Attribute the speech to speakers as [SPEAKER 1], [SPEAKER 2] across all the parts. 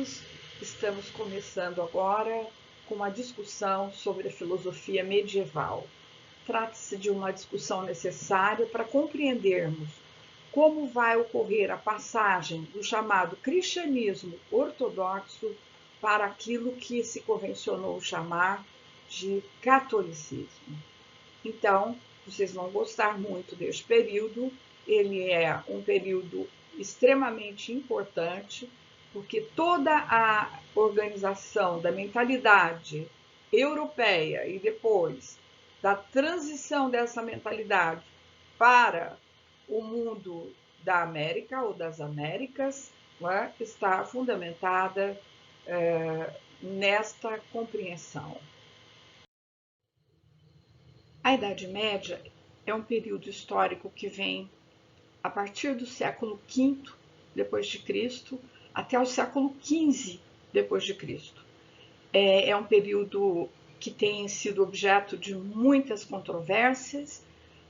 [SPEAKER 1] todos, estamos começando agora com uma discussão sobre a filosofia medieval. Trata-se de uma discussão necessária para compreendermos como vai ocorrer a passagem do chamado cristianismo ortodoxo para aquilo que se convencionou chamar de catolicismo. Então, vocês vão gostar muito deste período, ele é um período extremamente importante, porque toda a organização da mentalidade europeia e depois da transição dessa mentalidade para o mundo da América ou das Américas, né, está fundamentada nesta compreensão. A Idade Média é um período histórico que vem a partir do século V depois de Cristo até o século XV depois de Cristo. É um período que tem sido objeto de muitas controvérsias,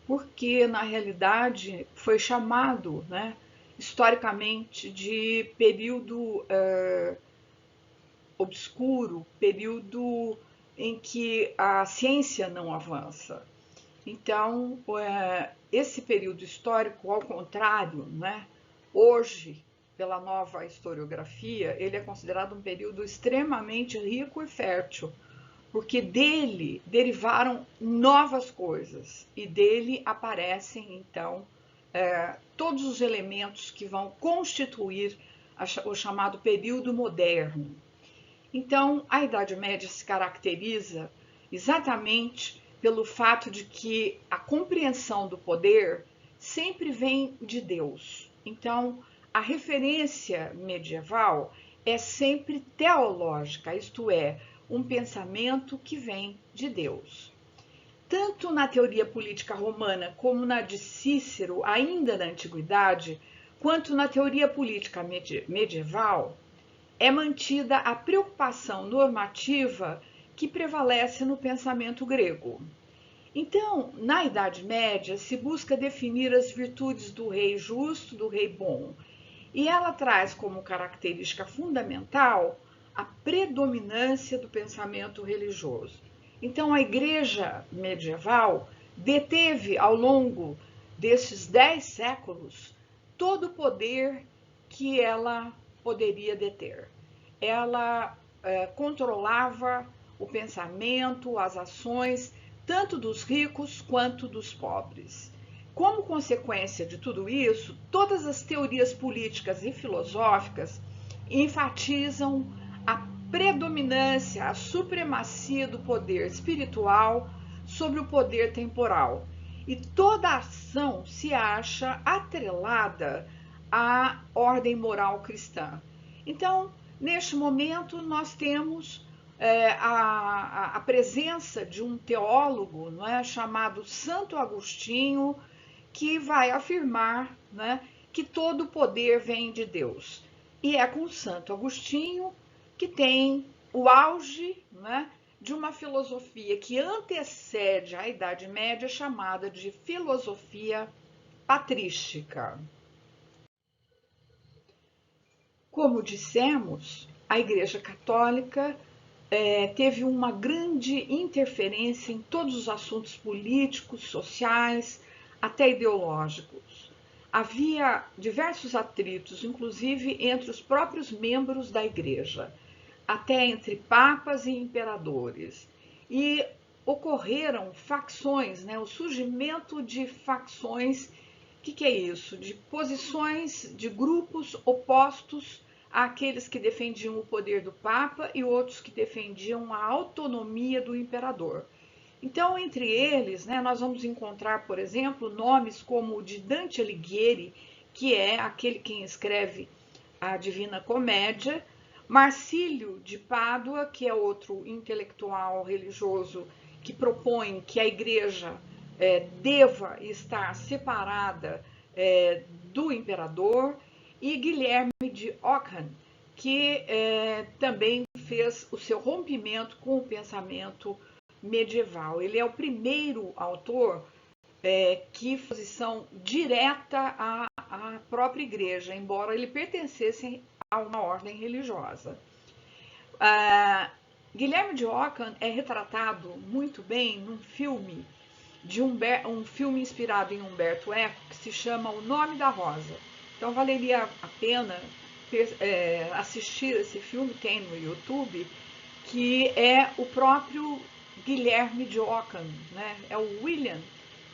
[SPEAKER 1] porque na realidade foi chamado, né, historicamente, de período obscuro, período em que a ciência não avança. Então, esse período histórico, ao contrário, né, hoje, pela nova historiografia, ele é considerado um período extremamente rico e fértil, porque dele derivaram novas coisas e dele aparecem, então, todos os elementos que vão constituir o chamado período moderno. Então, a Idade Média se caracteriza exatamente pelo fato de que a compreensão do poder sempre vem de Deus. Então, a referência medieval é sempre teológica, isto é, um pensamento que vem de Deus. Tanto na teoria política romana como na de Cícero, ainda na Antiguidade, quanto na teoria política medieval, é mantida a preocupação normativa que prevalece no pensamento grego. Então, na Idade Média, se busca definir as virtudes do rei justo, do rei bom, e ela traz como característica fundamental a predominância do pensamento religioso. Então, a Igreja medieval deteve, ao longo desses 10 séculos, todo o poder que ela poderia deter. Ela controlava o pensamento, as ações, tanto dos ricos quanto dos pobres. Como consequência de tudo isso, todas as teorias políticas e filosóficas enfatizam a predominância, a supremacia do poder espiritual sobre o poder temporal. E toda ação se acha atrelada à ordem moral cristã. Então, neste momento, nós temos a presença de um teólogo, não é, chamado Santo Agostinho, que vai afirmar, né, que todo o poder vem de Deus. E é com Santo Agostinho que tem o auge, né, de uma filosofia que antecede a Idade Média, chamada de filosofia patrística. Como dissemos, a Igreja Católica teve uma grande interferência em todos os assuntos políticos, sociais, até ideológicos. Havia diversos atritos, inclusive entre os próprios membros da Igreja, até entre papas e imperadores. E ocorreram facções, né, o surgimento de facções. O que é isso? De posições, de grupos opostos àqueles que defendiam o poder do Papa e outros que defendiam a autonomia do imperador. Então, entre eles, né, nós vamos encontrar, por exemplo, nomes como o de Dante Alighieri, que é aquele quem escreve a Divina Comédia, Marcílio de Pádua, que é outro intelectual religioso que propõe que a Igreja deva estar separada do imperador, e Guilherme de Ockham, que também fez o seu rompimento com o pensamento medieval. Ele é o primeiro autor que fez oposição direta à própria Igreja, embora ele pertencesse uma ordem religiosa. Guilherme de Ockham é retratado muito bem num filme um filme inspirado em Humberto Eco, que se chama O Nome da Rosa. Então valeria a pena assistir esse filme, tem no YouTube, que é o próprio Guilherme de Ockham, né? É o William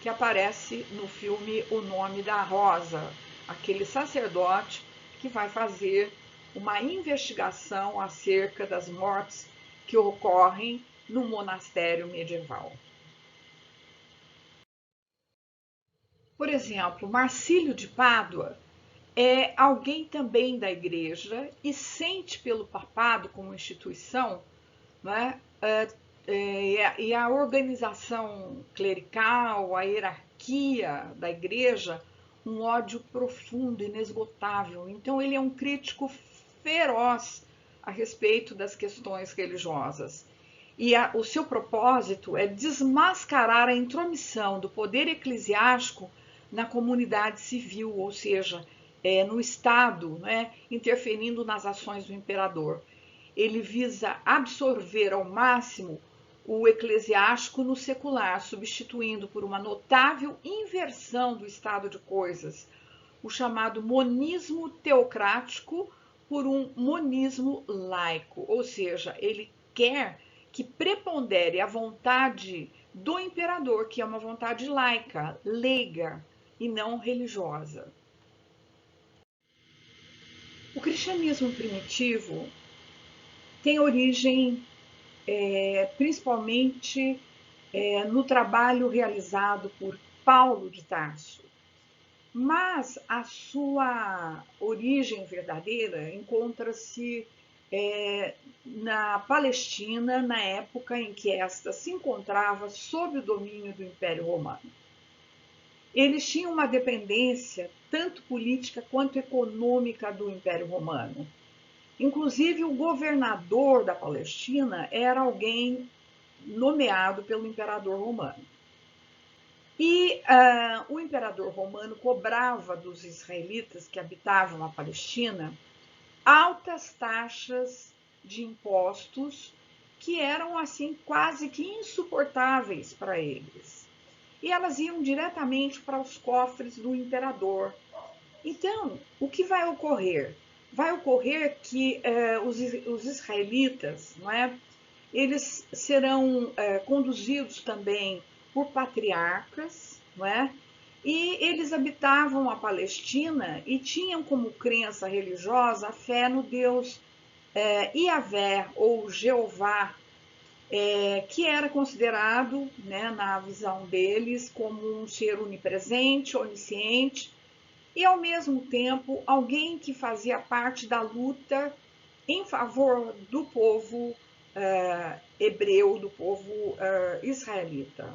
[SPEAKER 1] que aparece no filme O Nome da Rosa, aquele sacerdote que vai fazer uma investigação acerca das mortes que ocorrem no monastério medieval. Por exemplo, Marcílio de Pádua é alguém também da igreja e sente pelo papado como instituição, né, e a organização clerical, a hierarquia da igreja, um ódio profundo, inesgotável. Então ele é um crítico feroz a respeito das questões religiosas. E o seu propósito é desmascarar a intromissão do poder eclesiástico na comunidade civil, ou seja, no Estado, né, interferindo nas ações do imperador. Ele visa absorver ao máximo o eclesiástico no secular, substituindo por uma notável inversão do estado de coisas, o chamado monismo teocrático por um monismo laico, ou seja, ele quer que prepondere a vontade do imperador, que é uma vontade laica, leiga e não religiosa. O cristianismo primitivo tem origem principalmente no trabalho realizado por Paulo de Tarso, mas a sua origem verdadeira encontra-se na Palestina, na época em que esta se encontrava sob o domínio do Império Romano. Eles tinham uma dependência tanto política quanto econômica do Império Romano. Inclusive, o governador da Palestina era alguém nomeado pelo imperador romano. E o imperador romano cobrava dos israelitas que habitavam a Palestina altas taxas de impostos que eram assim quase que insuportáveis para eles. E elas iam diretamente para os cofres do imperador. Então, o que vai ocorrer? Vai ocorrer que os israelitas, não é, eles serão conduzidos também por patriarcas, não é? E eles habitavam a Palestina e tinham como crença religiosa a fé no Deus Iavé ou Jeová, que era considerado, né, na visão deles, como um ser onipresente, onisciente, e ao mesmo tempo alguém que fazia parte da luta em favor do povo hebreu, do povo israelita.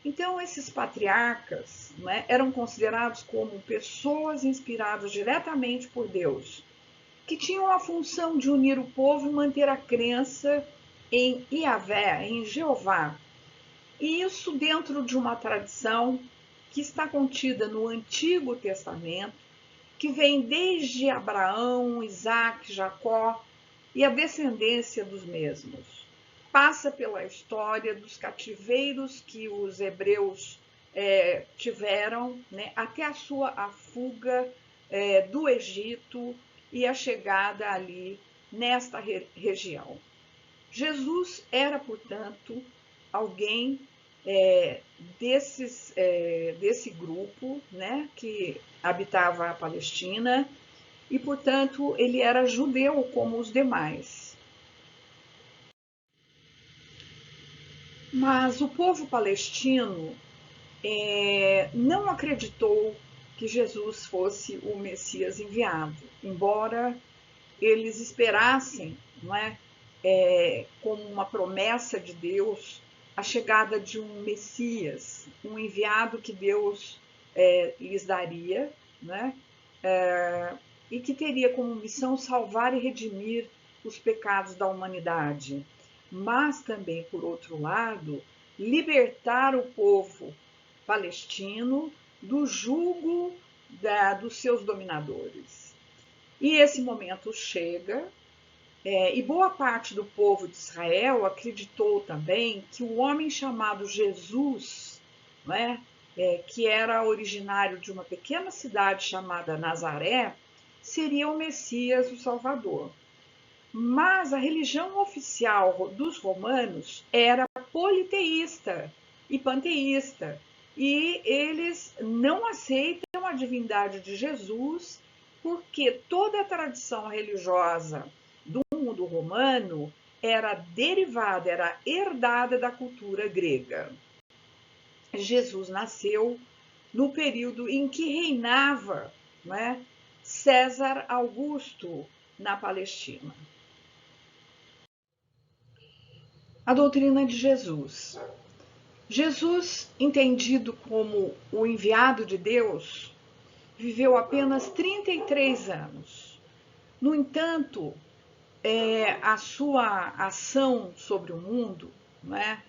[SPEAKER 1] Então, esses patriarcas, né, eram considerados como pessoas inspiradas diretamente por Deus, que tinham a função de unir o povo e manter a crença em Iavé, em Jeová. E isso dentro de uma tradição que está contida no Antigo Testamento, que vem desde Abraão, Isaac, Jacó e a descendência dos mesmos. Passa pela história dos cativeiros que os hebreus tiveram, né, até a fuga do Egito e a chegada ali nesta região. Jesus era, portanto, alguém desse grupo, né, que habitava a Palestina e, portanto, ele era judeu como os demais. Mas o povo palestino não acreditou que Jesus fosse o Messias enviado, embora eles esperassem, não é, como uma promessa de Deus, a chegada de um Messias, um enviado que Deus lhes daria, né, e que teria como missão salvar e redimir os pecados da humanidade, mas também, por outro lado, libertar o povo palestino do jugo dos seus dominadores. E esse momento chega, e boa parte do povo de Israel acreditou também que o homem chamado Jesus, né, que era originário de uma pequena cidade chamada Nazaré, seria o Messias, o Salvador. Mas a religião oficial dos romanos era politeísta e panteísta, e eles não aceitam a divindade de Jesus, porque toda a tradição religiosa do mundo romano era derivada, era herdada da cultura grega. Jesus nasceu no período em que reinava, né, César Augusto na Palestina. A doutrina de Jesus. Jesus, entendido como o enviado de Deus, viveu apenas 33 anos. No entanto, a sua ação sobre o mundo, né,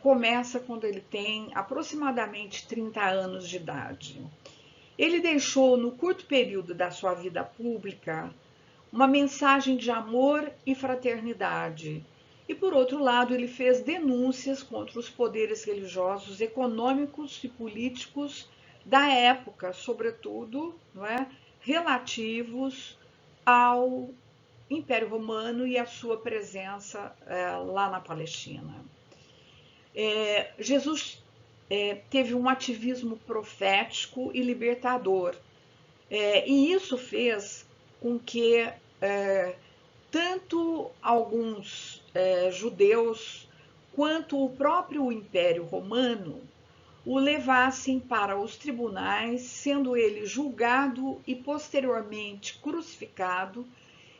[SPEAKER 1] começa quando ele tem aproximadamente 30 anos de idade. Ele deixou, no curto período da sua vida pública, uma mensagem de amor e fraternidade. E, por outro lado, ele fez denúncias contra os poderes religiosos, econômicos e políticos da época, sobretudo, não é, relativos ao Império Romano e a sua presença lá na Palestina. Jesus teve um ativismo profético e libertador, e isso fez com que tanto alguns judeus quanto o próprio Império Romano o levassem para os tribunais, sendo ele julgado e posteriormente crucificado,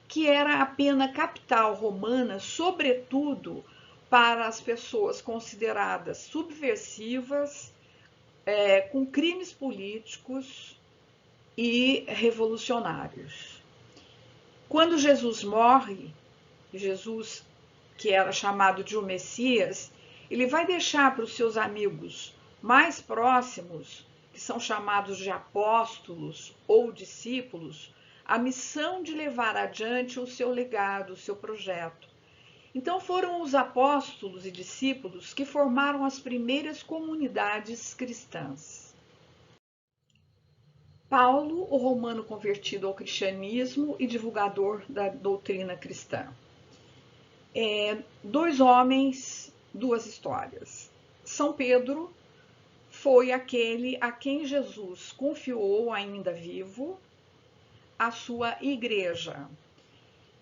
[SPEAKER 1] que era a pena capital romana, sobretudo para as pessoas consideradas subversivas, com crimes políticos e revolucionários. Quando Jesus morre, Jesus, que era chamado de o Messias, ele vai deixar para os seus amigos mais próximos, que são chamados de apóstolos ou discípulos, a missão de levar adiante o seu legado, o seu projeto. Então foram os apóstolos e discípulos que formaram as primeiras comunidades cristãs. Paulo, o romano convertido ao cristianismo e divulgador da doutrina cristã. Dois homens, duas histórias. São Pedro foi aquele a quem Jesus confiou, ainda vivo, a sua igreja.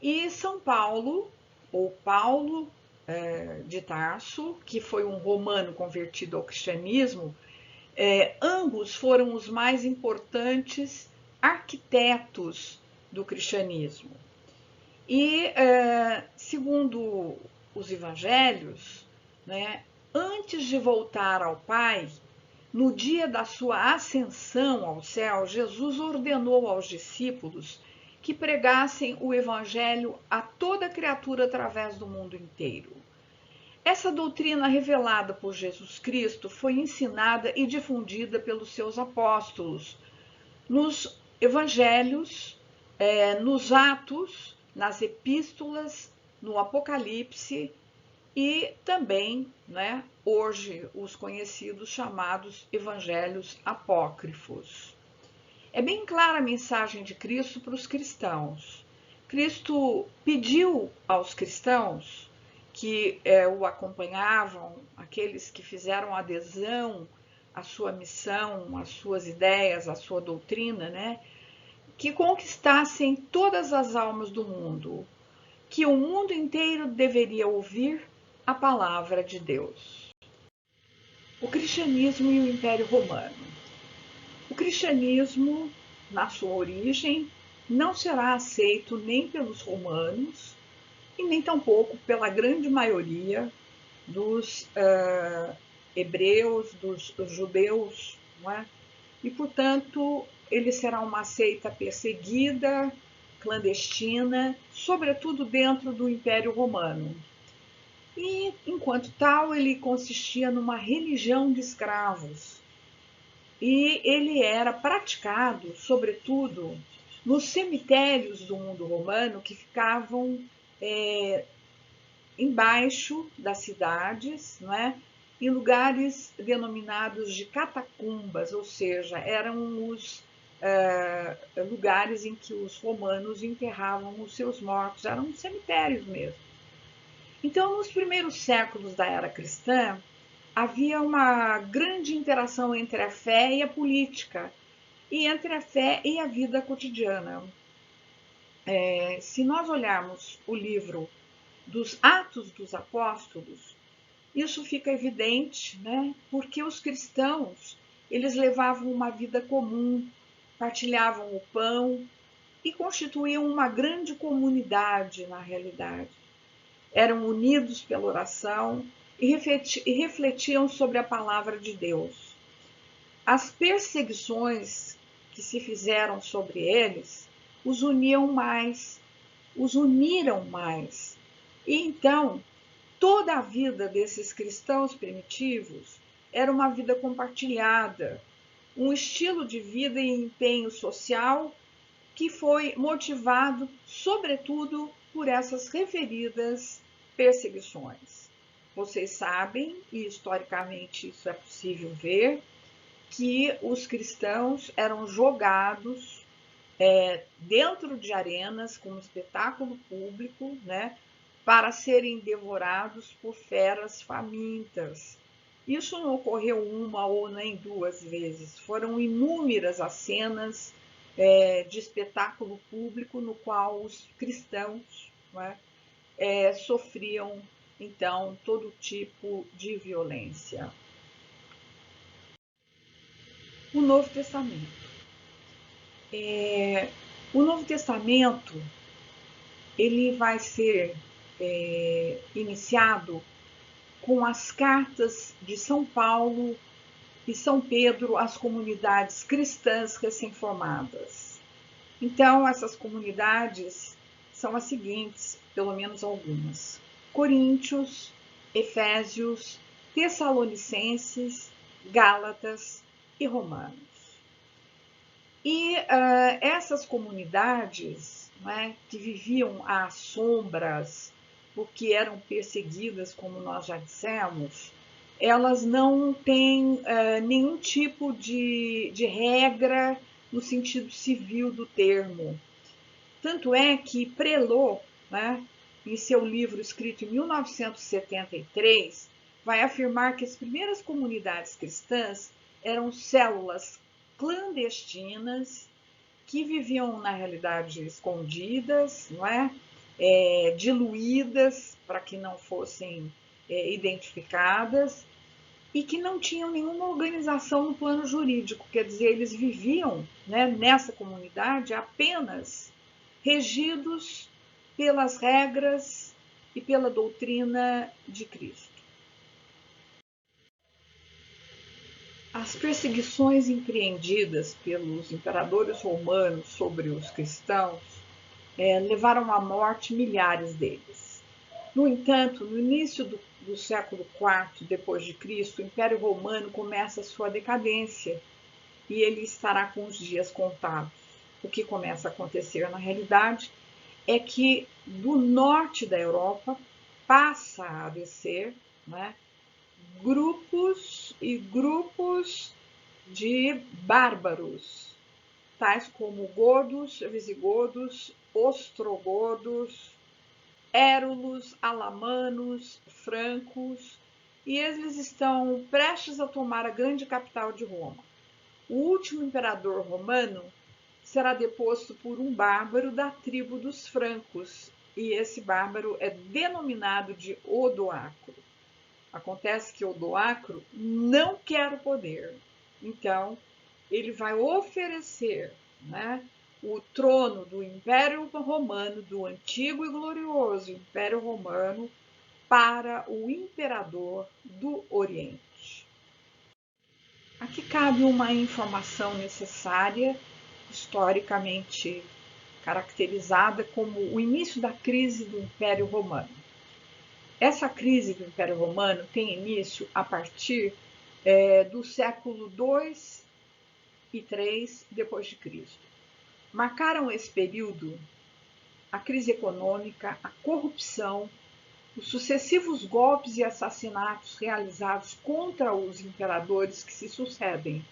[SPEAKER 1] E São Paulo, ou Paulo de Tarso, que foi um romano convertido ao cristianismo, ambos foram os mais importantes arquitetos do cristianismo. E, segundo os evangelhos, né, antes de voltar ao Pai, no dia da sua ascensão ao céu, Jesus ordenou aos discípulos que pregassem o evangelho a toda criatura através do mundo inteiro. Essa doutrina revelada por Jesus Cristo foi ensinada e difundida pelos seus apóstolos nos evangelhos, nos Atos, nas epístolas, no Apocalipse e também, né, hoje, os conhecidos chamados evangelhos apócrifos. É bem clara a mensagem de Cristo para os cristãos. Cristo pediu aos cristãos que o acompanhavam, aqueles que fizeram adesão à sua missão, às suas ideias, à sua doutrina, né, que conquistassem todas as almas do mundo, que o mundo inteiro deveria ouvir a palavra de Deus. O cristianismo e o Império Romano. O cristianismo, na sua origem, não será aceito nem pelos romanos e nem tampouco pela grande maioria dos hebreus, dos judeus, não é? E, portanto, ele será uma seita perseguida, clandestina, sobretudo dentro do Império Romano. E, enquanto tal, ele consistia numa religião de escravos. E ele era praticado, sobretudo, nos cemitérios do mundo romano que ficavam embaixo das cidades, não é? Em lugares denominados de catacumbas, ou seja, eram os lugares em que os romanos enterravam os seus mortos, eram cemitérios mesmo. Então, nos primeiros séculos da era cristã, havia uma grande interação entre a fé e a política, e entre a fé e a vida cotidiana. Se nós olharmos o livro dos Atos dos Apóstolos, isso fica evidente, né? Porque os cristãos, eles levavam uma vida comum, partilhavam o pão e constituíam uma grande comunidade na realidade. Eram unidos pela oração e refletiam sobre a palavra de Deus. As perseguições que se fizeram sobre eles os uniam mais, os uniram mais. E então, toda a vida desses cristãos primitivos era uma vida compartilhada, um estilo de vida e empenho social que foi motivado, sobretudo, por essas referidas perseguições. Vocês sabem, e historicamente isso é possível ver, que os cristãos eram jogados dentro de arenas como espetáculo público, né, para serem devorados por feras famintas. Isso não ocorreu uma ou nem duas vezes, foram inúmeras as cenas de espetáculo público no qual os cristãos, né, sofriam, então, todo tipo de violência. O Novo Testamento. O Novo Testamento ele vai ser iniciado com as cartas de São Paulo e São Pedro às comunidades cristãs recém-formadas. Então, essas comunidades são as seguintes, pelo menos algumas: Coríntios, Efésios, Tessalonicenses, Gálatas e Romanos. E essas comunidades, né, que viviam às sombras, porque eram perseguidas, como nós já dissemos, elas não têm nenhum tipo de regra no sentido civil do termo. Tanto é que Prelot, né, em seu livro escrito em 1973, vai afirmar que as primeiras comunidades cristãs eram células clandestinas que viviam, na realidade, escondidas, não é? Diluídas para que não fossem identificadas e que não tinham nenhuma organização no plano jurídico, quer dizer, eles viviam, né, nessa comunidade apenas regidos pelas regras e pela doutrina de Cristo. As perseguições empreendidas pelos imperadores romanos sobre os cristãos levaram à morte milhares deles. No entanto, no início do século IV depois de Cristo, o Império Romano começa a sua decadência e ele estará com os dias contados. O que começa a acontecer na realidade é que do norte da Europa passa a descer, né, grupos e grupos de bárbaros, tais como godos, visigodos, ostrogodos, érulos, alamanos, francos, e eles estão prestes a tomar a grande capital de Roma. O último imperador romano será deposto por um bárbaro da tribo dos francos, e esse bárbaro é denominado de Odoacro. Acontece que Odoacro não quer o poder, então ele vai oferecer, né, o trono do Império Romano, do antigo e glorioso Império Romano, para o imperador do Oriente. Aqui cabe uma informação necessária, historicamente caracterizada como o início da crise do Império Romano. Essa crise do Império Romano tem início a partir do século II e III depois de Cristo. Marcaram esse período a crise econômica, a corrupção, os sucessivos golpes e assassinatos realizados contra os imperadores que se sucedem.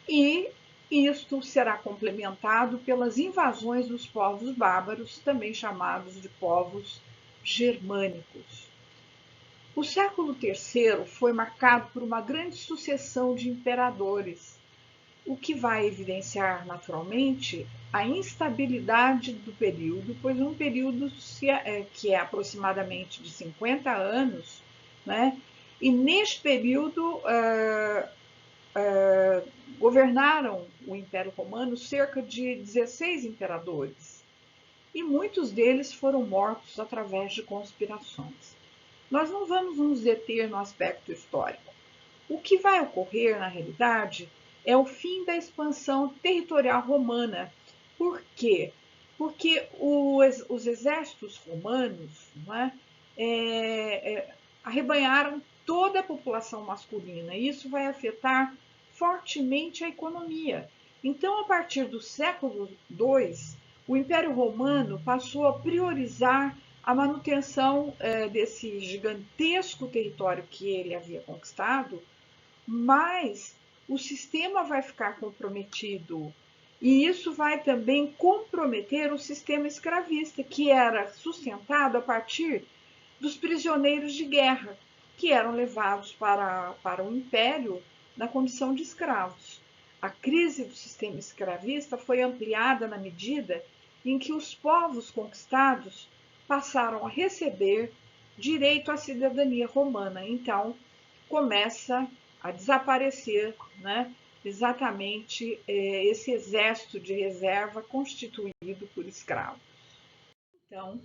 [SPEAKER 1] E isto será complementado pelas invasões dos povos bárbaros, também chamados de povos germânicos. O século III foi marcado por uma grande sucessão de imperadores, o que vai evidenciar naturalmente a instabilidade do período, pois um período que é aproximadamente de 50 anos, né? E neste período governaram o Império Romano cerca de 16 imperadores, e muitos deles foram mortos através de conspirações. Nós não vamos nos deter no aspecto histórico. O que vai ocorrer, na realidade, é o fim da expansão territorial romana. Por quê? Porque os exércitos romanos, né, arrebanharam toda a população masculina. E isso vai afetar fortemente a economia. Então, a partir do século II, o Império Romano passou a priorizar a manutenção desse gigantesco território que ele havia conquistado, mas o sistema vai ficar comprometido. E isso vai também comprometer o sistema escravista, que era sustentado a partir dos prisioneiros de guerra, que eram levados para o império na condição de escravos. A crise do sistema escravista foi ampliada na medida em que os povos conquistados passaram a receber direito à cidadania romana. Então, começa a desaparecer, né, exatamente esse exército de reserva constituído por escravos. Então,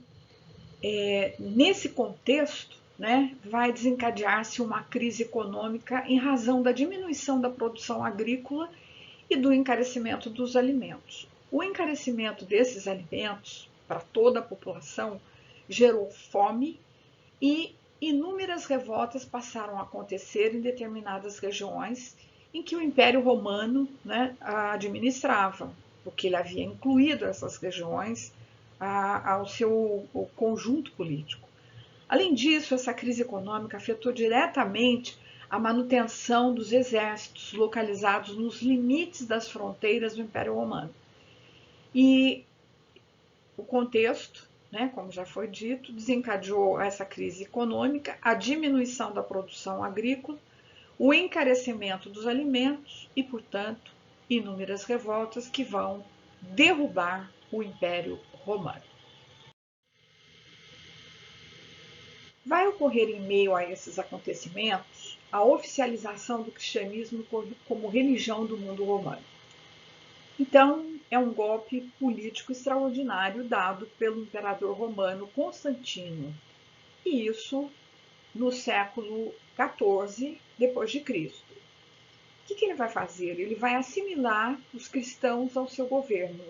[SPEAKER 1] nesse contexto, né, vai desencadear-se uma crise econômica em razão da diminuição da produção agrícola e do encarecimento dos alimentos. O encarecimento desses alimentos para toda a população gerou fome e inúmeras revoltas passaram a acontecer em determinadas regiões em que o Império Romano, né, administrava, porque ele havia incluído essas regiões ao seu conjunto político. Além disso, essa crise econômica afetou diretamente a manutenção dos exércitos localizados nos limites das fronteiras do Império Romano. E o contexto, né, como já foi dito, desencadeou essa crise econômica, a diminuição da produção agrícola, o encarecimento dos alimentos e, portanto, inúmeras revoltas que vão derrubar o Império Romano. Vai ocorrer em meio a esses acontecimentos a oficialização do cristianismo como religião do mundo romano. Então, é um golpe político extraordinário dado pelo imperador romano Constantino, e isso no século XIV depois de Cristo. O que ele vai fazer? Ele vai assimilar os cristãos ao seu governo.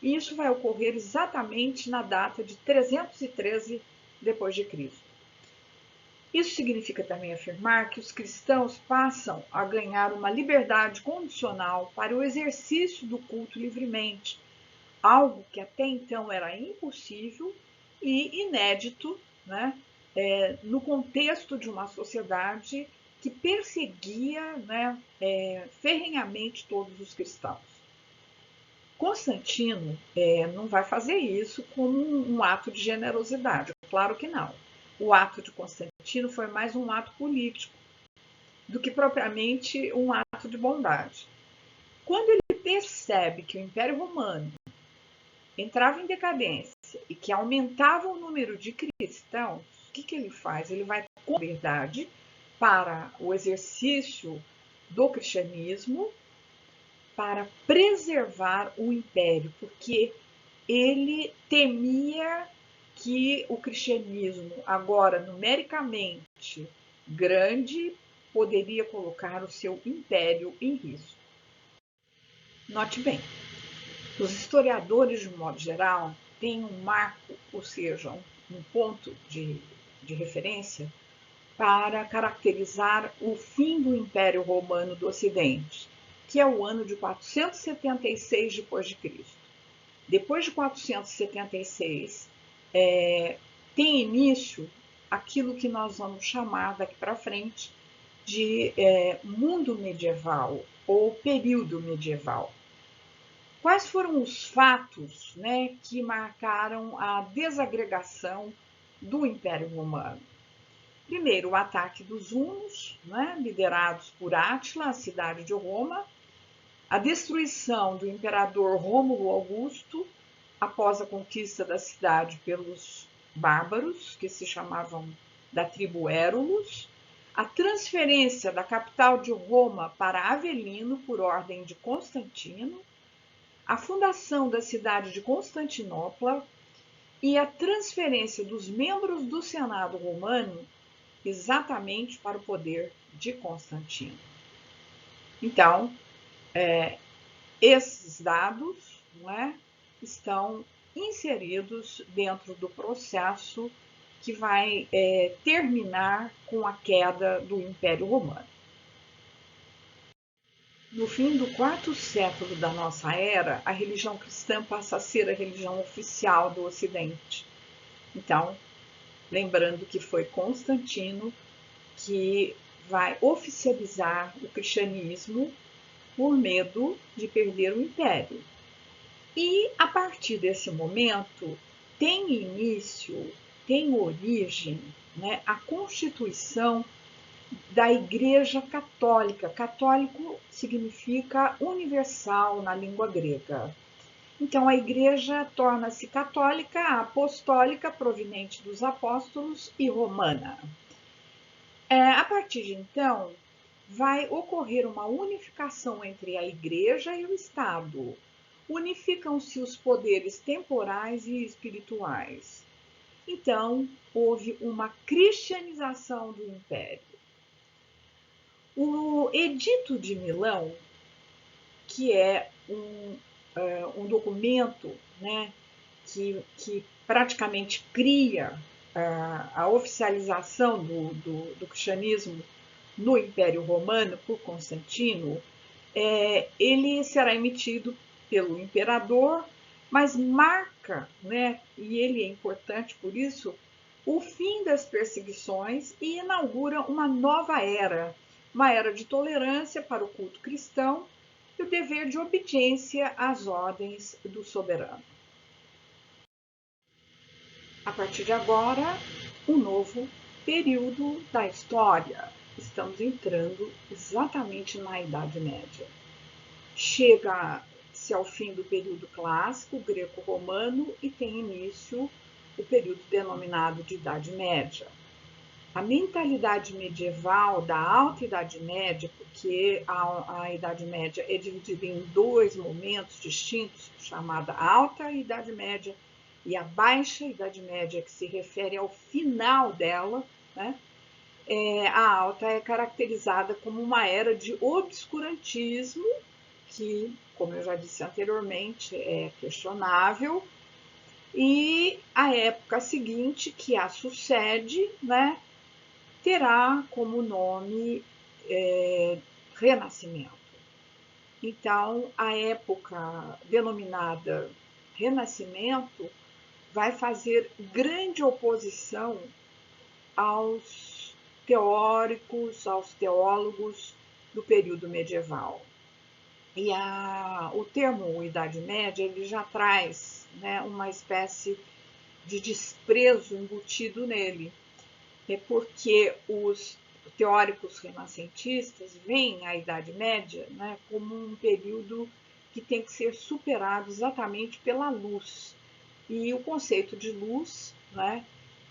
[SPEAKER 1] E isso vai ocorrer exatamente na data de 313 depois de Cristo. Isso significa também afirmar que os cristãos passam a ganhar uma liberdade condicional para o exercício do culto livremente, algo que até então era impossível e inédito, né, no contexto de uma sociedade que perseguia, né, ferrenhamente todos os cristãos. Constantino não vai fazer isso como um ato de generosidade, claro que não. O ato de Constantino foi mais um ato político do que propriamente um ato de bondade. Quando ele percebe que o Império Romano entrava em decadência e que aumentava o número de cristãos, o que ele faz? Ele vai com liberdade para o exercício do cristianismo, para preservar o império, porque ele temia que o cristianismo, agora numericamente grande, poderia colocar o seu império em risco. Note bem, os historiadores, de modo geral, têm um marco, ou seja, um ponto de referência para caracterizar o fim do Império Romano do Ocidente, que é o ano de 476 depois de Cristo. depois de 476, tem início aquilo que nós vamos chamar daqui para frente de mundo medieval ou período medieval. Quais foram os fatos, né, que marcaram a desagregação do Império Romano? Primeiro, o ataque dos hunos, né, liderados por Átila, a cidade de Roma, a destruição do imperador Rômulo Augusto após a conquista da cidade pelos bárbaros, que se chamavam da tribo Érulus, a transferência da capital de Roma para Avelino por ordem de Constantino, a fundação da cidade de Constantinopla e a transferência dos membros do Senado romano exatamente para o poder de Constantino. Então, esses dados, não é, estão inseridos dentro do processo que vai terminar com a queda do Império Romano. No fim do quarto século da nossa era, a religião cristã passa a ser a religião oficial do Ocidente. Então, lembrando que foi Constantino que vai oficializar o cristianismo por medo de perder o império. E a partir desse momento tem início, tem origem, né, a constituição da Igreja Católica. Católico significa universal na língua grega. Então, a Igreja torna-se católica, apostólica, proveniente dos apóstolos, e romana. A partir de então, vai ocorrer uma unificação entre a Igreja e o Estado. Unificam-se os poderes temporais e espirituais. Então, houve uma cristianização do Império. O Edito de Milão, que é um documento, né, que praticamente cria a oficialização do cristianismo no Império Romano por Constantino, ele será emitido pelo imperador, mas marca, né, e ele é importante por isso, o fim das perseguições e inaugura uma nova era, uma era de tolerância para o culto cristão e o dever de obediência às ordens do soberano. A partir de agora, um novo período da história. Estamos entrando exatamente na Idade Média. Chega-se ao fim do período clássico greco-romano e tem início o período denominado de Idade Média. A mentalidade medieval da Alta Idade Média, porque a Idade Média é dividida em dois momentos distintos, chamada Alta Idade Média e a Baixa Idade Média, que se refere ao final dela, né? A Alta é caracterizada como uma era de obscurantismo, que, como eu já disse anteriormente, é questionável, e a época seguinte, que a sucede, né, terá como nome Renascimento. Então, a época denominada Renascimento vai fazer grande oposição aos teóricos, aos teólogos do período medieval. E o termo Idade Média ele já traz, né, uma espécie de desprezo embutido nele, porque os teóricos renascentistas veem a Idade Média, né, como um período que tem que ser superado exatamente pela luz. E o conceito de luz, né,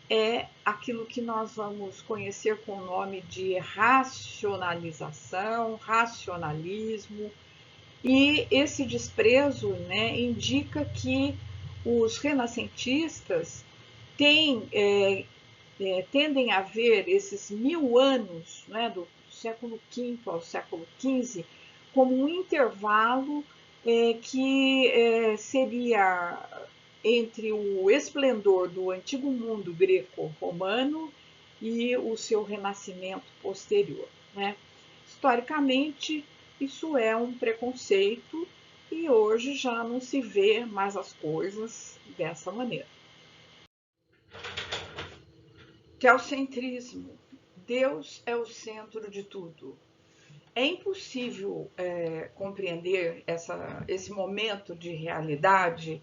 [SPEAKER 1] é aquilo que nós vamos conhecer com o nome de racionalização, racionalismo, e esse desprezo, né, indica que os renascentistas tendem a ver esses 1000 anos, né, do século V ao século XV como um intervalo que seria entre o esplendor do antigo mundo greco-romano e o seu renascimento posterior, né? Historicamente, isso é um preconceito e hoje já não se vê mais as coisas dessa maneira. Teocentrismo. Deus é o centro de tudo. É impossível compreender esse momento de realidade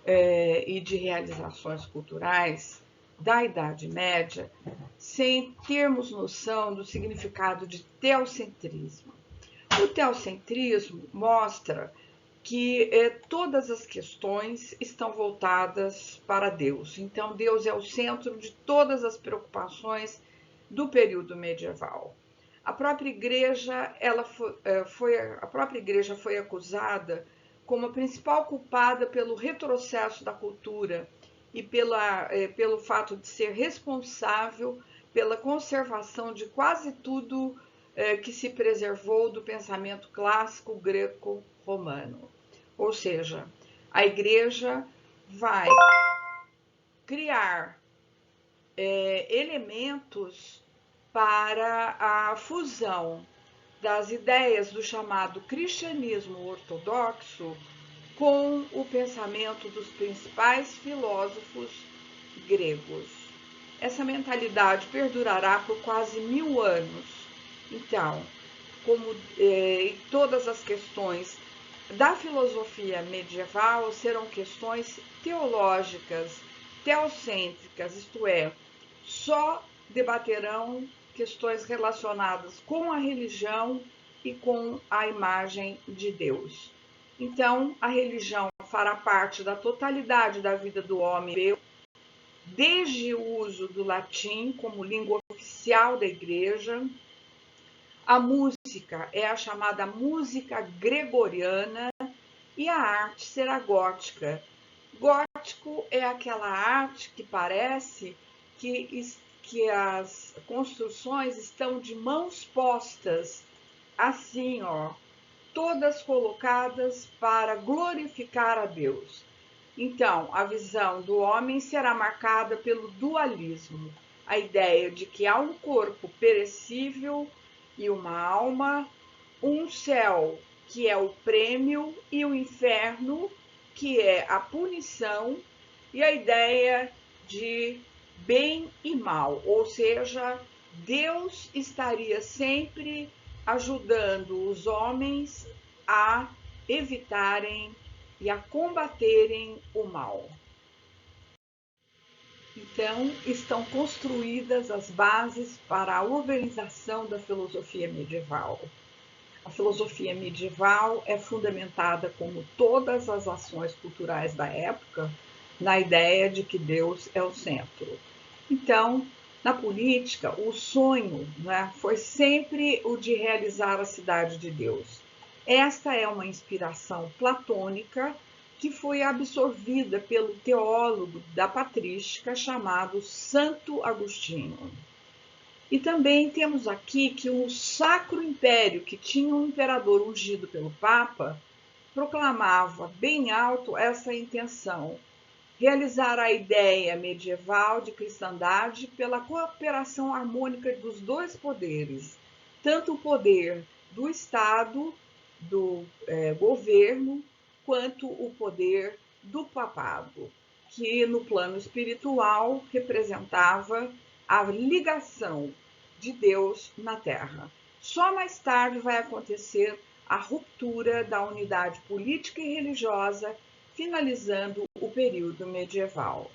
[SPEAKER 1] e de realizações culturais da Idade Média sem termos noção do significado de teocentrismo. O teocentrismo mostra que todas as questões estão voltadas para Deus. Então, Deus é o centro de todas as preocupações do período medieval. A própria igreja, foi acusada como a principal culpada pelo retrocesso da cultura e pelo fato de ser responsável pela conservação de quase tudo que se preservou do pensamento clássico greco-romano. Ou seja, a igreja vai criar elementos para a fusão das ideias do chamado cristianismo ortodoxo com o pensamento dos principais filósofos gregos. Essa mentalidade perdurará por quase 1000 anos. Então, como todas as questões da filosofia medieval serão questões teológicas, teocêntricas, isto é, só debaterão questões relacionadas com a religião e com a imagem de Deus. Então, a religião fará parte da totalidade da vida do homem, desde o uso do latim como língua oficial da igreja. A música é a chamada música gregoriana e a arte será gótica. Gótico é aquela arte que parece que as construções estão de mãos postas, assim, todas colocadas para glorificar a Deus. Então, a visão do homem será marcada pelo dualismo, a ideia de que há um corpo perecível e uma alma, um céu que é o prêmio e o inferno que é a punição, e a ideia de bem e mal, ou seja, Deus estaria sempre ajudando os homens a evitarem e a combaterem o mal. Então, estão construídas as bases para a organização da filosofia medieval. A filosofia medieval é fundamentada, como todas as ações culturais da época, na ideia de que Deus é o centro. Então, na política, o sonho, foi sempre o de realizar a cidade de Deus. Esta é uma inspiração platônica que foi absorvida pelo teólogo da patrística chamado Santo Agostinho. E também temos aqui que o Sacro Império, que tinha um imperador ungido pelo Papa, proclamava bem alto essa intenção: realizar a ideia medieval de cristandade pela cooperação harmônica dos dois poderes, tanto o poder do Estado, do governo, quanto o poder do papado, que no plano espiritual representava a ligação de Deus na Terra. Só mais tarde vai acontecer a ruptura da unidade política e religiosa, finalizando o período medieval.